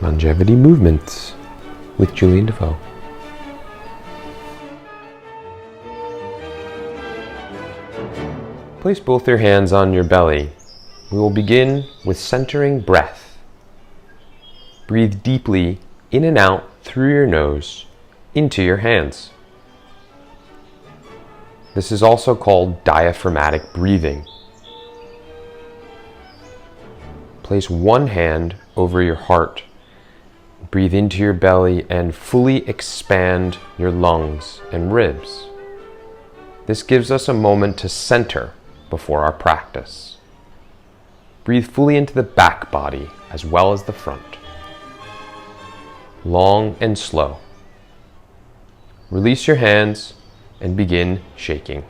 Longevity Movements with Julian Defoe. Place both your hands on your belly. We will begin with centering breath. Breathe deeply in and out through your nose into your hands. This is also called diaphragmatic breathing. Place one hand over your heart. Breathe into your belly and fully expand your lungs and ribs. This gives us a moment to center before our practice. Breathe fully into the back body as well as the front. Long and slow. Release your hands and begin shaking.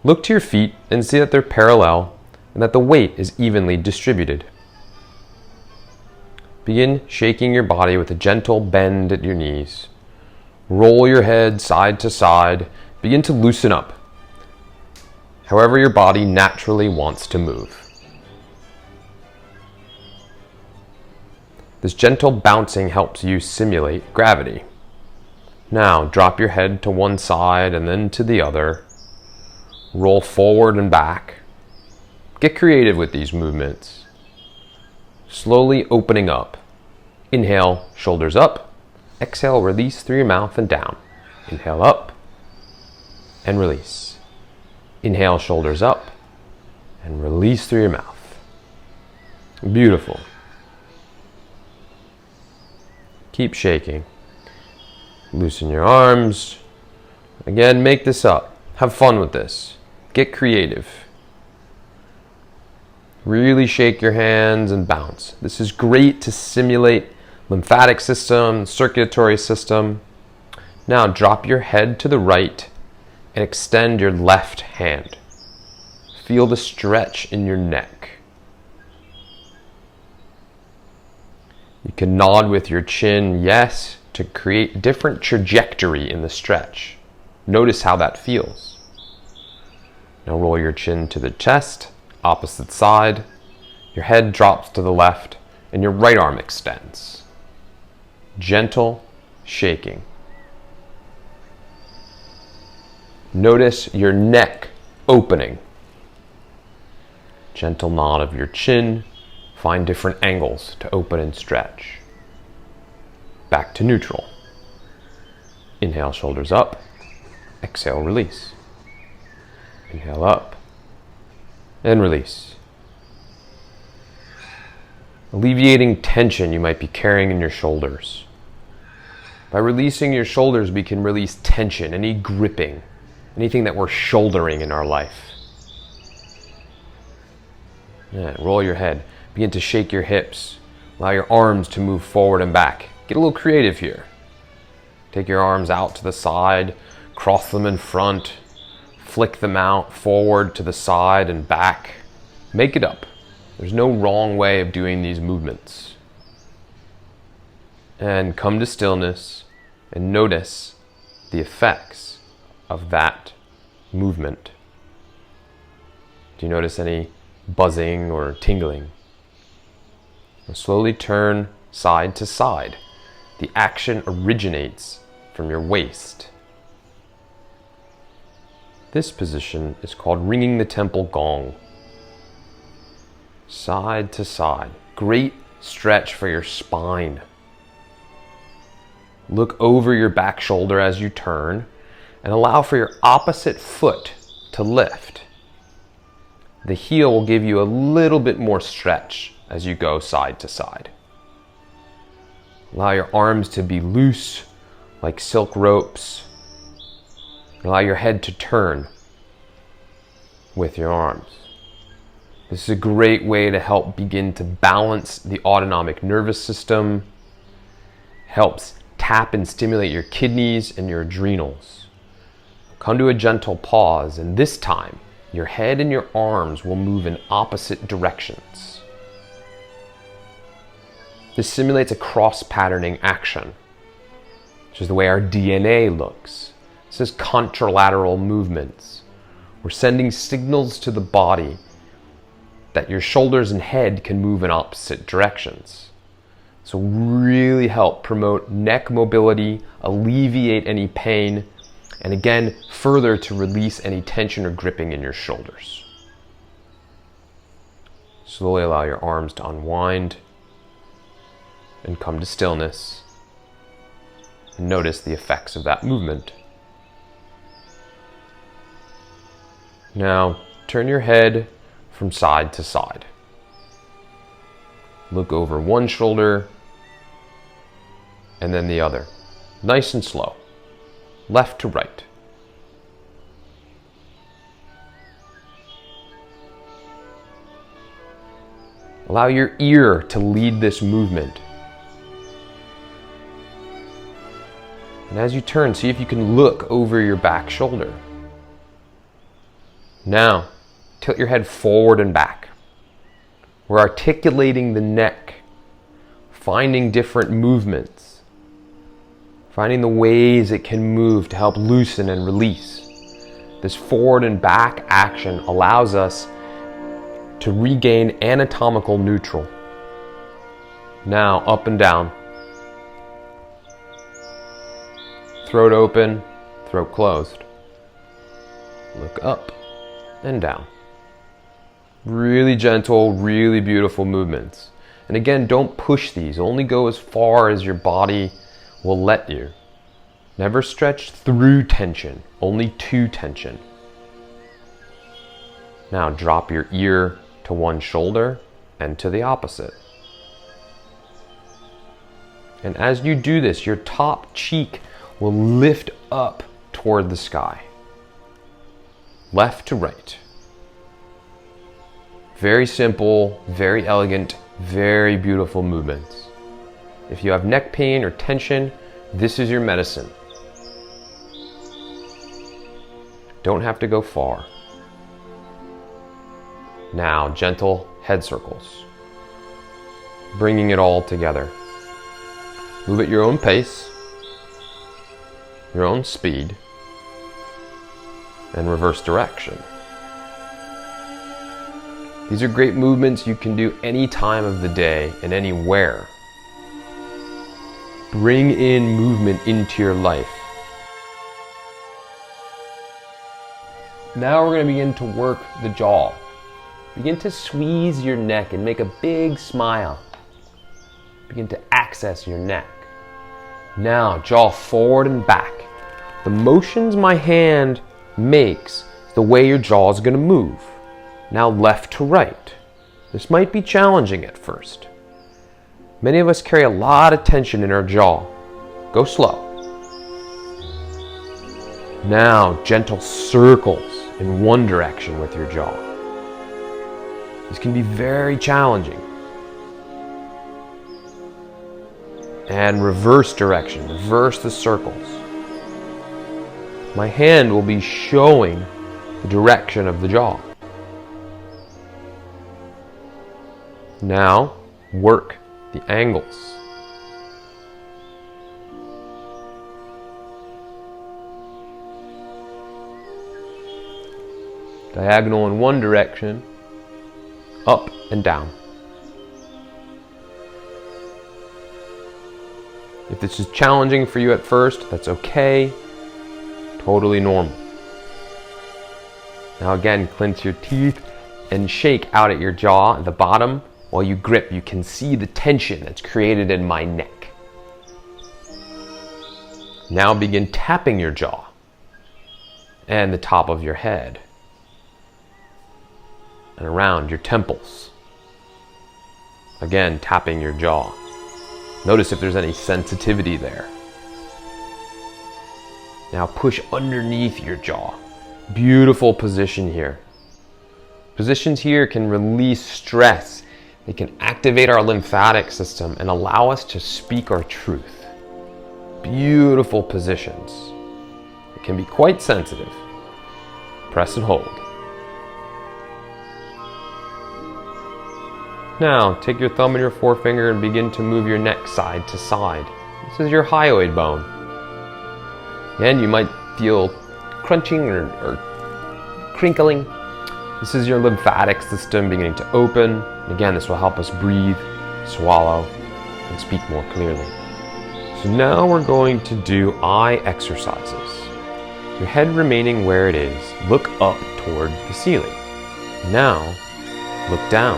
Look to your feet and see that they're parallel and that the weight is evenly distributed. Begin shaking your body with a gentle bend at your knees. Roll your head side to side. Begin to loosen up, however your body naturally wants to move. This gentle bouncing helps you simulate gravity. Now drop your head to one side and then to the other. Roll forward and back. Get creative with these movements. Slowly opening up. Inhale, shoulders up. Exhale, release through your mouth and down. Inhale up and release. Inhale, shoulders up and release through your mouth. Beautiful. Keep shaking. Loosen your arms. Again, make this up. Have fun with this. Get creative. Really shake your hands and bounce. This is great to simulate lymphatic system, circulatory system. Now drop your head to the right and extend your left hand. Feel the stretch in your neck. You can nod with your chin, yes, to create different trajectory in the stretch. Notice how that feels. Now roll your chin to the chest, opposite side. Your head drops to the left and your right arm extends. Gentle shaking. Notice your neck opening. Gentle nod of your chin. Find different angles to open and stretch. Back to neutral. Inhale, shoulders up. Exhale, release. Inhale up and release. Alleviating tension you might be carrying in your shoulders. By releasing your shoulders, we can release tension, any gripping, anything that we're shouldering in our life. Roll your head. Begin to shake your hips. Allow your arms to move forward and back. Get a little creative here. Take your arms out to the side, cross them in front, flick them out forward to the side and back. Make it up. There's no wrong way of doing these movements. And come to stillness and notice the effects of that movement. Do you notice any buzzing or tingling? Now slowly turn side to side. The action originates from your waist. This position is called ringing the temple gong. Side to side. Great stretch for your spine. Look over your back shoulder as you turn and allow for your opposite foot to lift. The heel will give you a little bit more stretch as you go side to side. Allow your arms to be loose like silk ropes. Allow your head to turn with your arms. This is a great way to help begin to balance the autonomic nervous system. Helps tap and stimulate your kidneys and your adrenals. Come to a gentle pause, and this time your head and your arms will move in opposite directions. This simulates a cross-patterning action, which is the way our DNA looks. This is contralateral movements. We're sending signals to the body that your shoulders and head can move in opposite directions. This will really help promote neck mobility, alleviate any pain, and again, further to release any tension or gripping in your shoulders. Slowly allow your arms to unwind and come to stillness. And notice the effects of that movement. Now, turn your head from side to side. Look over one shoulder and then the other. Nice and slow. Left to right. Allow your ear to lead this movement. And as you turn, see if you can look over your back shoulder. Now, tilt your head forward and back. We're articulating the neck, finding different movements, finding the ways it can move to help loosen and release. This forward and back action allows us to regain anatomical neutral. Now, up and down. Throat open, throat closed. Look up and down. Really gentle, really beautiful movements. And again, don't push these. Only go as far as your body will let you. Never stretch through tension, only to tension. Now drop your ear to one shoulder and to the opposite. And as you do this, your top cheek will lift up toward the sky. Left to right. Very simple, very elegant, very beautiful movements. If you have neck pain or tension, this is your medicine. Don't have to go far. Now, gentle head circles. Bringing it all together. Move at your own pace, your own speed, and reverse direction. These are great movements you can do any time of the day and anywhere. Bring in movement into your life. Now we're going to begin to work the jaw. Begin to squeeze your neck and make a big smile. Begin to access your neck. Now, jaw forward and back. The motions my hand makes is the way your jaw is going to move. Now left to right. This might be challenging at first. Many of us carry a lot of tension in our jaw. Go slow. Now gentle circles in one direction with your jaw. This can be very challenging. And reverse direction, reverse the circles. My hand will be showing the direction of the jaw. Now, work the angles. Diagonal in one direction, up and down. If this is challenging for you at first, that's okay. Totally normal. Now again, clench your teeth and shake out at your jaw at the bottom. While you grip, you can see the tension that's created in my neck. Now begin tapping your jaw and the top of your head and around your temples. Again, tapping your jaw. Notice if there's any sensitivity there. Now push underneath your jaw. Beautiful position here. Positions here can release stress. They can activate our lymphatic system and allow us to speak our truth. Beautiful positions. It can be quite sensitive. Press and hold. Now, take your thumb and your forefinger and begin to move your neck side to side. This is your hyoid bone. And you might feel crunching or crinkling. This is your lymphatic system beginning to open. Again, this will help us breathe, swallow, and speak more clearly. So now we're going to do eye exercises. Your head remaining where it is, look up toward the ceiling. Now, look down.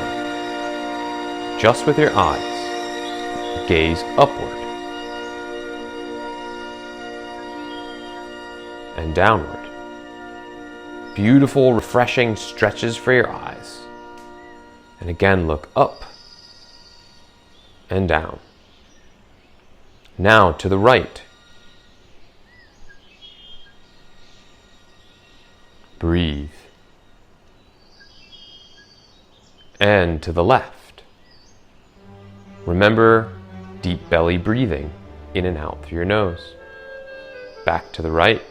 Just with your eyes, gaze upward and downward. Beautiful, refreshing stretches for your eyes. And again, look up and down. Now to the right. Breathe. And to the left. Remember deep belly breathing in and out through your nose. Back to the right.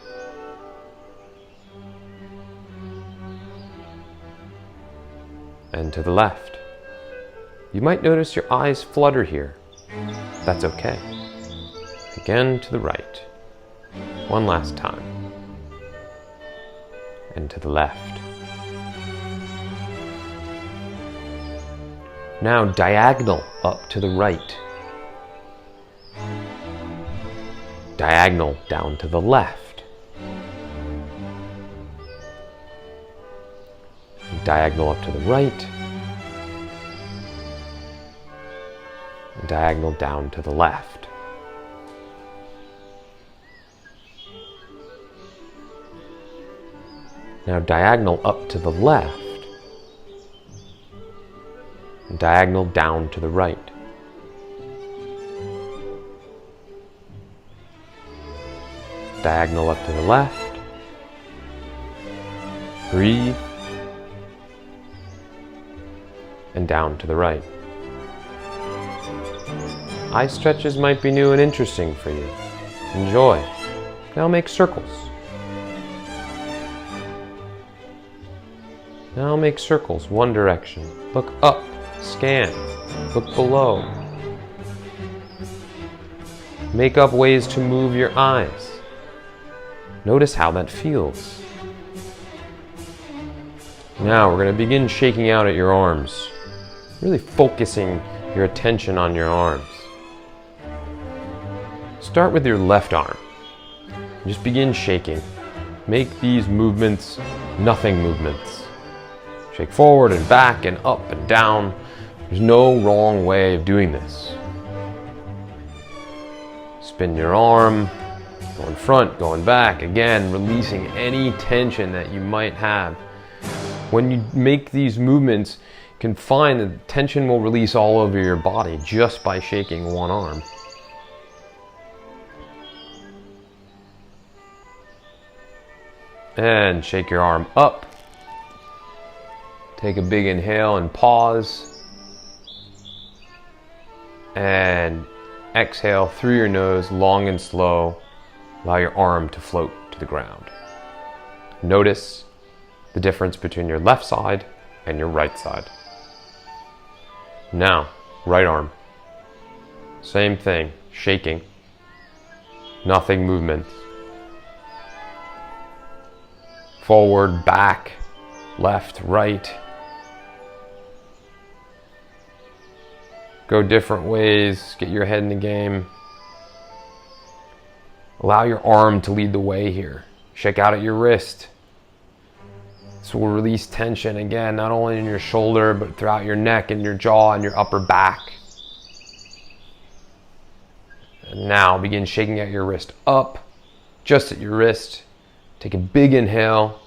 And to the left. You might notice your eyes flutter here. That's okay. Again to the right. One last time. And to the left. Now diagonal up to the right. Diagonal down to the left. Diagonal up to the right. Diagonal down to the left. Now diagonal up to the left. And diagonal down to the right. Diagonal up to the left. Breathe. And down to the right. Eye stretches might be new and interesting for you. Enjoy. Now make circles. Now make circles one direction. Look up, scan, look below. Make up ways to move your eyes. Notice how that feels. Now we're going to begin shaking out at your arms, really focusing your attention on your arms. Start with your left arm. Just begin shaking. Make these movements nothing movements. Shake forward and back and up and down. There's no wrong way of doing this. Spin your arm, going front, going back, again, releasing any tension that you might have. When you make these movements, you can find that tension will release all over your body just by shaking one arm. And shake your arm up. Take a big inhale and pause. And exhale through your nose, long and slow. Allow your arm to float to the ground. Notice the difference between your left side and your right side. Now, right arm. Same thing, shaking. Nothing movement. Forward, back, left, right. Go different ways, get your head in the game. Allow your arm to lead the way here. Shake out at your wrist. This will release tension again, not only in your shoulder, but throughout your neck and your jaw and your upper back. And now begin shaking out your wrist up, just at your wrist. Take a big inhale.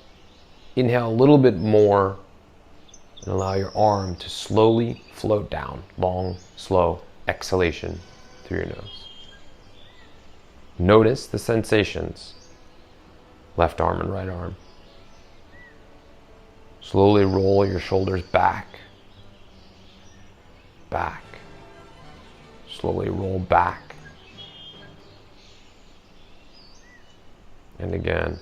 Inhale a little bit more. And allow your arm to slowly float down. Long, slow exhalation through your nose. Notice the sensations. Left arm and right arm. Slowly roll your shoulders back. Back. Slowly roll back. And again.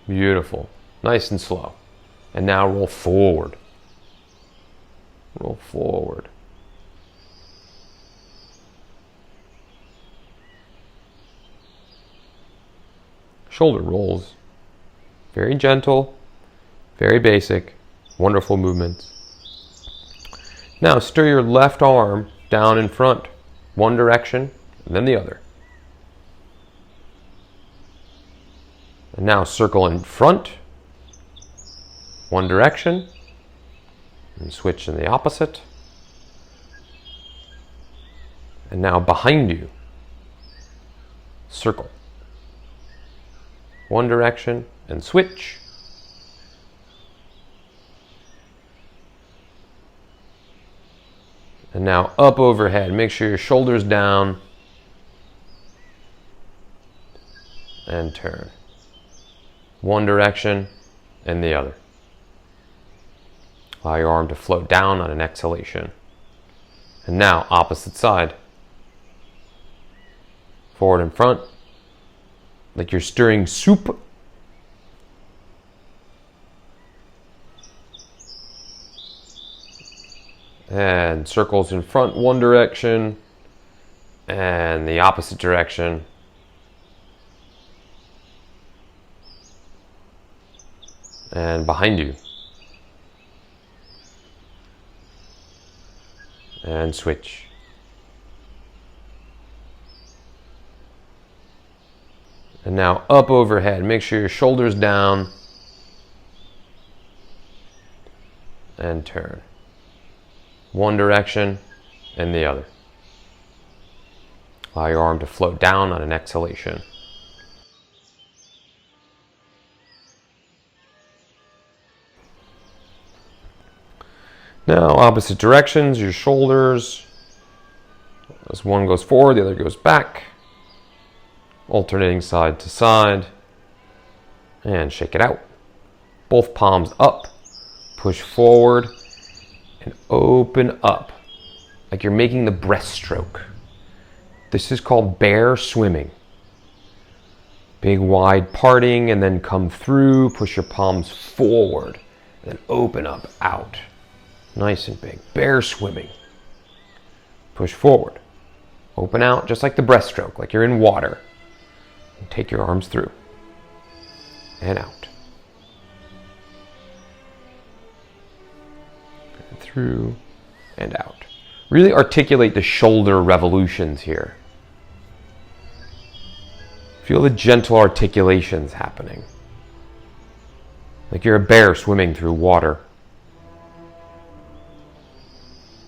Beautiful. Nice and slow. And now roll forward. Roll forward. Shoulder rolls. Very gentle, very basic, wonderful movements. Now stir your left arm down in front, one direction, and then the other. And now circle in front, one direction, and switch in the opposite. And now behind you, circle, one direction, and switch. And now up overhead. Make sure your shoulders down. And turn. One direction and the other. Allow your arm to float down on an exhalation. And now opposite side. Forward and front. Like you're stirring soup. And circles in front, one direction, and the opposite direction. And behind you. And switch. And now up overhead. Make sure your shoulders down. And turn. One direction and the other. Allow your arm to float down on an exhalation. Now opposite directions, your shoulders. As one goes forward, the other goes back. Alternating side to side. And shake it out. Both palms up. Push forward. And open up, like you're making the breaststroke. This is called bear swimming. Big wide parting and then come through, push your palms forward, and then open up, out. Nice and big, bear swimming. Push forward, open out, just like the breaststroke, like you're in water. And take your arms through, and out. Through and out. Really articulate the shoulder revolutions here. Feel the gentle articulations happening. Like you're a bear swimming through water.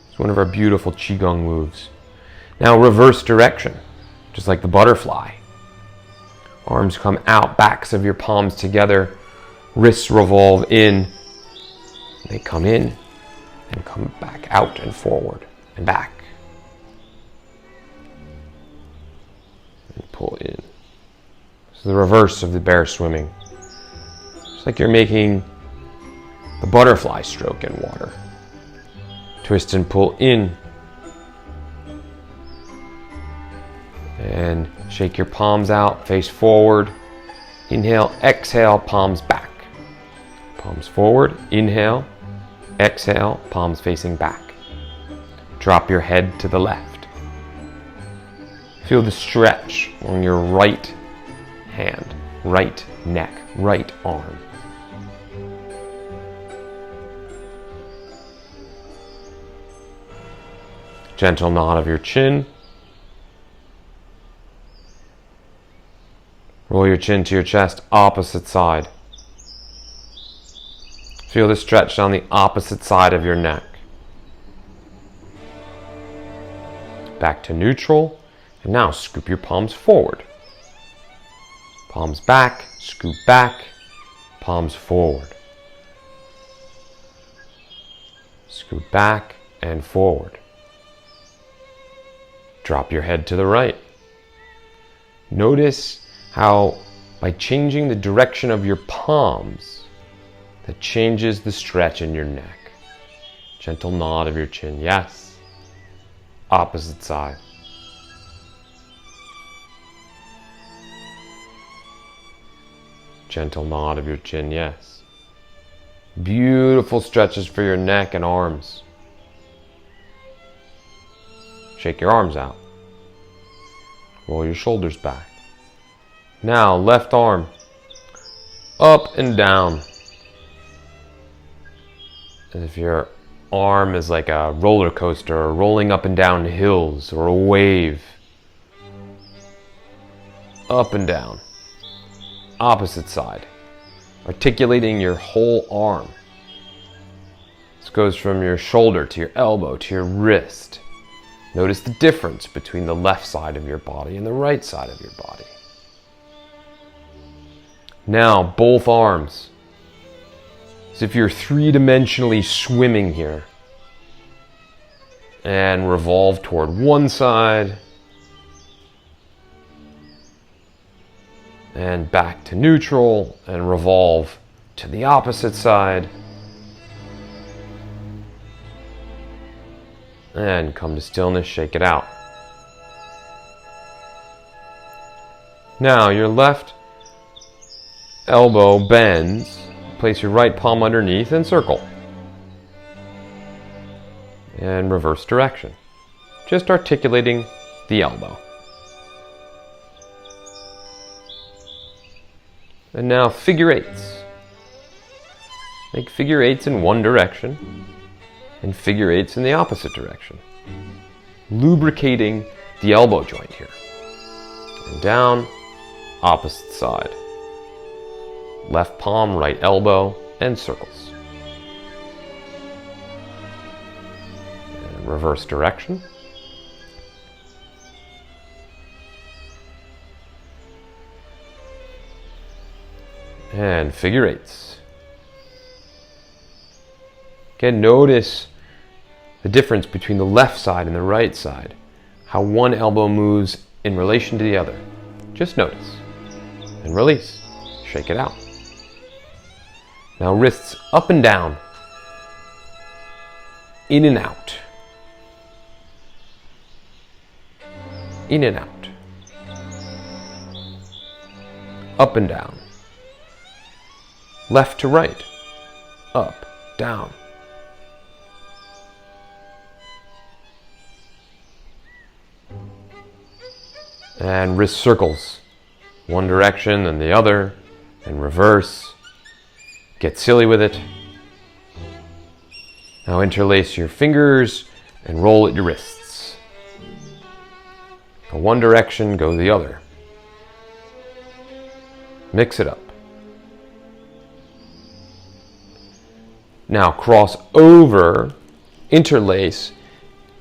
It's one of our beautiful Qigong moves. Now reverse direction, just like the butterfly. Arms come out, backs of your palms together, wrists revolve in. They come in. And come back out and forward and back. And pull in. This is the reverse of the bear swimming. It's like you're making the butterfly stroke in water. Twist and pull in. And shake your palms out, face forward. Inhale, exhale, palms back. Palms forward, inhale. Exhale, palms facing back. Drop your head to the left. Feel the stretch on your right hand, right neck, right arm. Gentle nod of your chin. Roll your chin to your chest, opposite side. Feel the stretch on the opposite side of your neck. Back to neutral. And now scoop your palms forward. Palms back, scoop back, palms forward. Scoop back and forward. Drop your head to the right. Notice how by changing the direction of your palms, that changes the stretch in your neck. Gentle nod of your chin, yes. Opposite side. Gentle nod of your chin, yes. Beautiful stretches for your neck and arms. Shake your arms out. Roll your shoulders back. Now, left arm. Up and down. As if you're arm is like a roller coaster, rolling up and down hills, or a wave. Up and down. Opposite side. Articulating your whole arm. This goes from your shoulder to your elbow to your wrist. Notice the difference between the left side of your body and the right side of your body. Now, both arms. As if you're three-dimensionally swimming here. And revolve toward one side. And back to neutral, and revolve to the opposite side. And come to stillness, shake it out. Now your left elbow bends, place your right palm underneath and circle. And reverse direction. Just articulating the elbow. And now figure eights. Make figure eights in one direction and figure eights in the opposite direction. Lubricating the elbow joint here. And down, opposite side. Left palm, right elbow, and circles. And reverse direction. And figure eights. Again, notice the difference between the left side and the right side. How one elbow moves in relation to the other. Just notice. And release. Shake it out. Now wrists up and down. In and out. In and out. Up and down. Left to right. Up, down. And wrist circles. One direction and the other. And reverse. Get silly with it. Now interlace your fingers and roll at your wrists. Go one direction, go the other. Mix it up. Now cross over, interlace,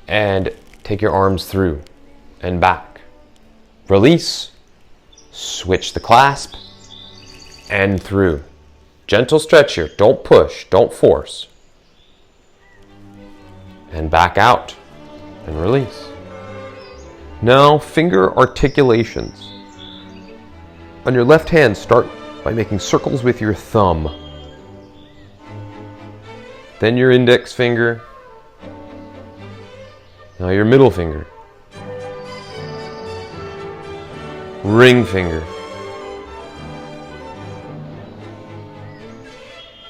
and take your arms through and back. Release, switch the clasp, and through. Gentle stretch here, don't push, don't force. And back out, and release. Now finger articulations. On your left hand, start by making circles with your thumb. Then your index finger. Now your middle finger. Ring finger.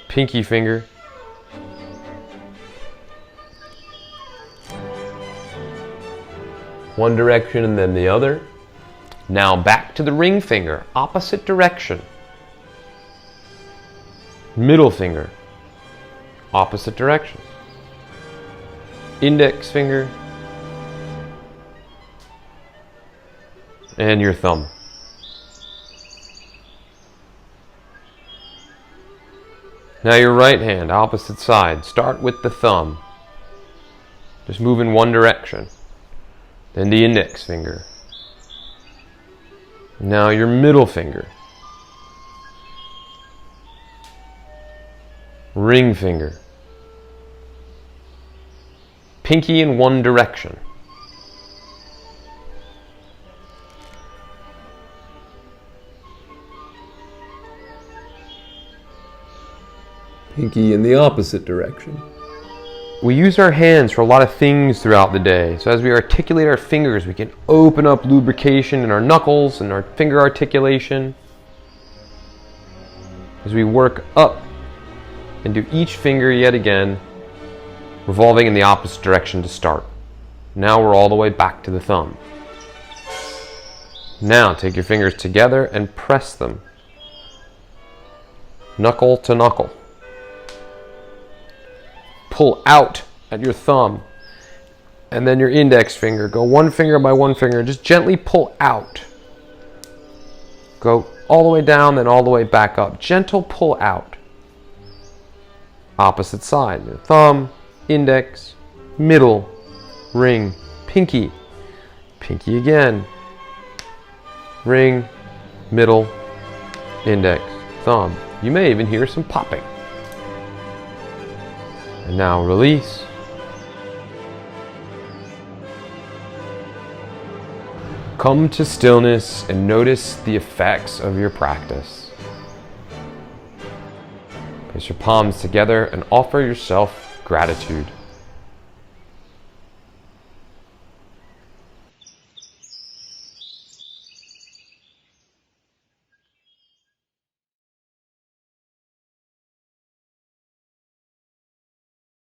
Pinky finger. One direction and then the other. Now back to the ring finger, opposite direction. Middle finger. Opposite direction. Index finger. And your thumb. Now your right hand, opposite side. Start with the thumb. Just move in one direction. Then the index finger. Now your middle finger. Ring finger. Pinky in one direction. Pinky in the opposite direction. We use our hands for a lot of things throughout the day. So as we articulate our fingers, we can open up lubrication in our knuckles and our finger articulation. As we work up and do each finger yet again, revolving in the opposite direction to start. Now we're all the way back to the thumb. Now take your fingers together and press them. Knuckle to knuckle. Pull out at your thumb, and then your index finger. Go one finger by one finger. Just gently pull out. Go all the way down, then all the way back up. Gentle pull out. Opposite side. Your thumb, index, middle, ring, pinky. Pinky again. Ring, middle, index, thumb. You may even hear some popping. And now release. Come to stillness and notice the effects of your practice. Place your palms together and offer yourself gratitude.